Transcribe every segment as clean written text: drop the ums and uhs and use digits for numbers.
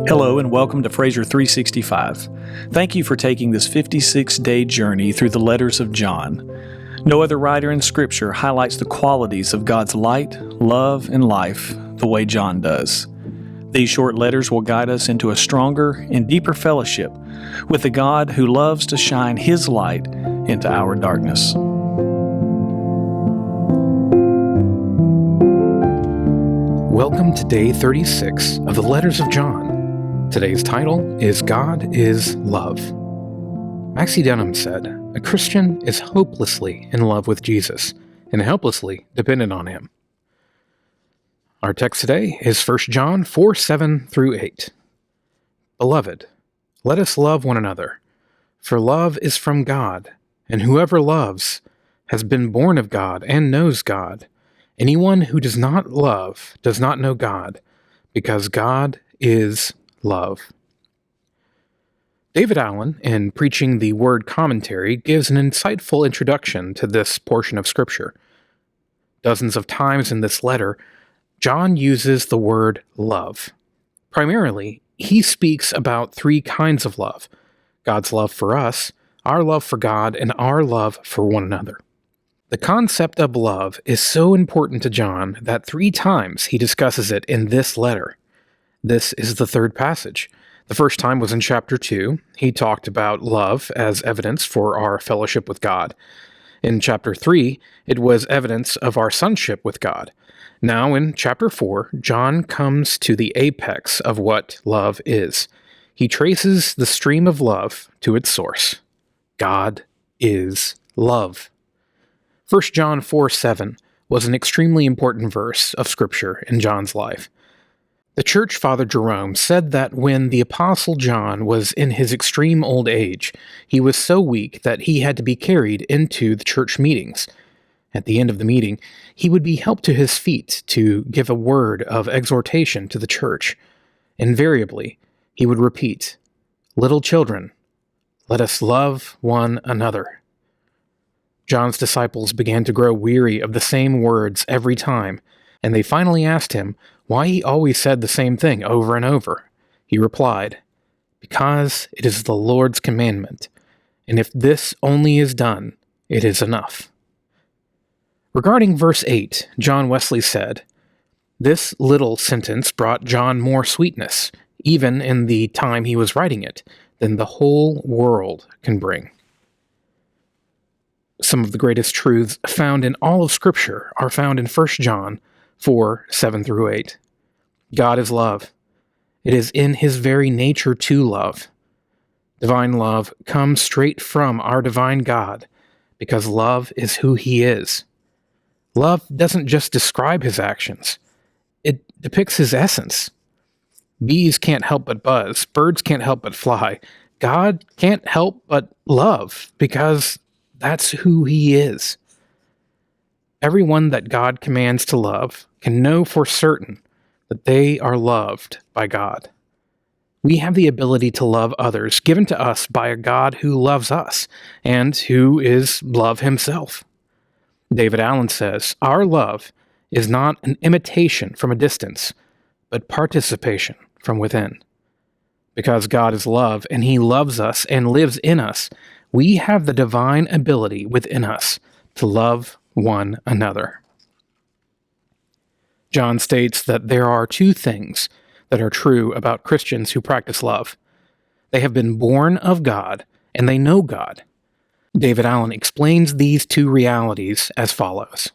Hello and welcome to Fraser 365. Thank you for taking this 56-day journey through the letters of John. No other writer in Scripture highlights the qualities of God's light, love, and life the way John does. These short letters will guide us into a stronger and deeper fellowship with the God who loves to shine His light into our darkness. Welcome to day 36 of the Letters of John. Today's title is God is Love. Maxie Dunnam said, "A Christian is hopelessly in love with Jesus and helplessly dependent on Him." Our text today is 1 John 4:7 through 8. Beloved, let us love one another, for love is from God, and whoever loves has been born of God and knows God. Anyone who does not love does not know God, because God is love. David Allen, in Preaching the Word Commentary, gives an insightful introduction to this portion of Scripture. Dozens of times in this letter, John uses the word love. Primarily, he speaks about three kinds of love: God's love for us, our love for God, and our love for one another. The concept of love is so important to John that 3 times he discusses it in this letter. This is the third passage. The first time was in chapter 2. He talked about love as evidence for our fellowship with God. In chapter 3, it was evidence of our sonship with God. Now in chapter 4, John comes to the apex of what love is. He traces the stream of love to its source. God is love. 1 John 4:7 was an extremely important verse of Scripture in John's life. The church father Jerome said that when the Apostle John was in his extreme old age, he was so weak that he had to be carried into the church meetings. At the end of the meeting, he would be helped to his feet to give a word of exhortation to the church. Invariably, he would repeat, "Little children, let us love one another." John's disciples began to grow weary of the same words every time, and they finally asked him why he always said the same thing over and over. He replied, "Because it is the Lord's commandment, and if this only is done, it is enough." Regarding verse 8, John Wesley said, "This little sentence brought John more sweetness, even in the time he was writing it, than the whole world can bring." Some of the greatest truths found in all of Scripture are found in 1 John 4:7 through 8. God is love. It is in His very nature to love. Divine love comes straight from our divine God, because love is who He is. Love doesn't just describe His actions. It depicts His essence. Bees can't help but buzz. Birds can't help but fly. God can't help but love, because that's who He is. Everyone that God commands to love can know for certain that they are loved by God. We have the ability to love others given to us by a God who loves us and who is love Himself. David Allen says, "Our love is not an imitation from a distance, but participation from within." Because God is love and He loves us and lives in us, we have the divine ability within us to love one another. John states that there are 2 things that are true about Christians who practice love. They have been born of God, and they know God. David Allen explains these 2 realities as follows.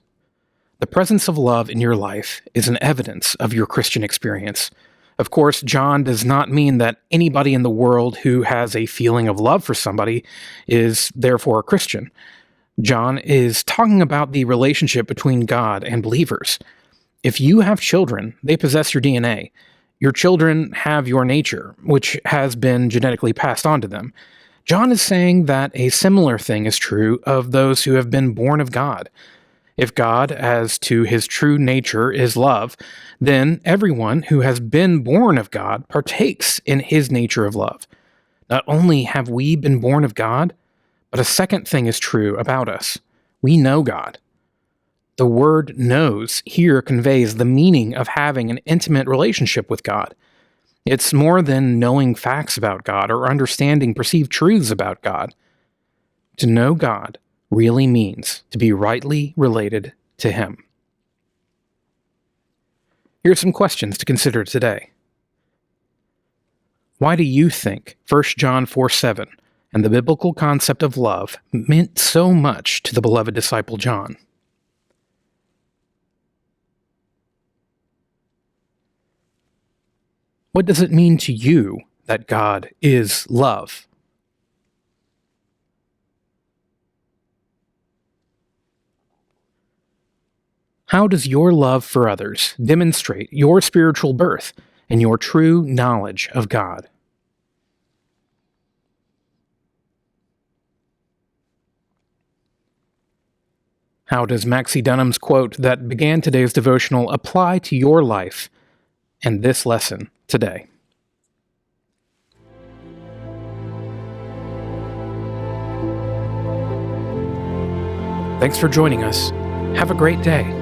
The presence of love in your life is an evidence of your Christian experience. Of course, John does not mean that anybody in the world who has a feeling of love for somebody is therefore a Christian. John is talking about the relationship between God and believers. If you have children, they possess your DNA. Your children have your nature, which has been genetically passed on to them. John is saying that a similar thing is true of those who have been born of God. If God, as to His true nature, is love, then everyone who has been born of God partakes in His nature of love. Not only have we been born of God, but a second thing is true about us. We know God. The word knows here conveys the meaning of having an intimate relationship with God. It's more than knowing facts about God or understanding perceived truths about God. To know God really means to be rightly related to Him. Here are some questions to consider today. Why do you think 1 John 4:7 and the biblical concept of love meant so much to the beloved disciple John? What does it mean to you that God is love? How does your love for others demonstrate your spiritual birth and your true knowledge of God? How does Maxie Dunham's quote that began today's devotional apply to your life and this lesson today? Thanks for joining us. Have a great day.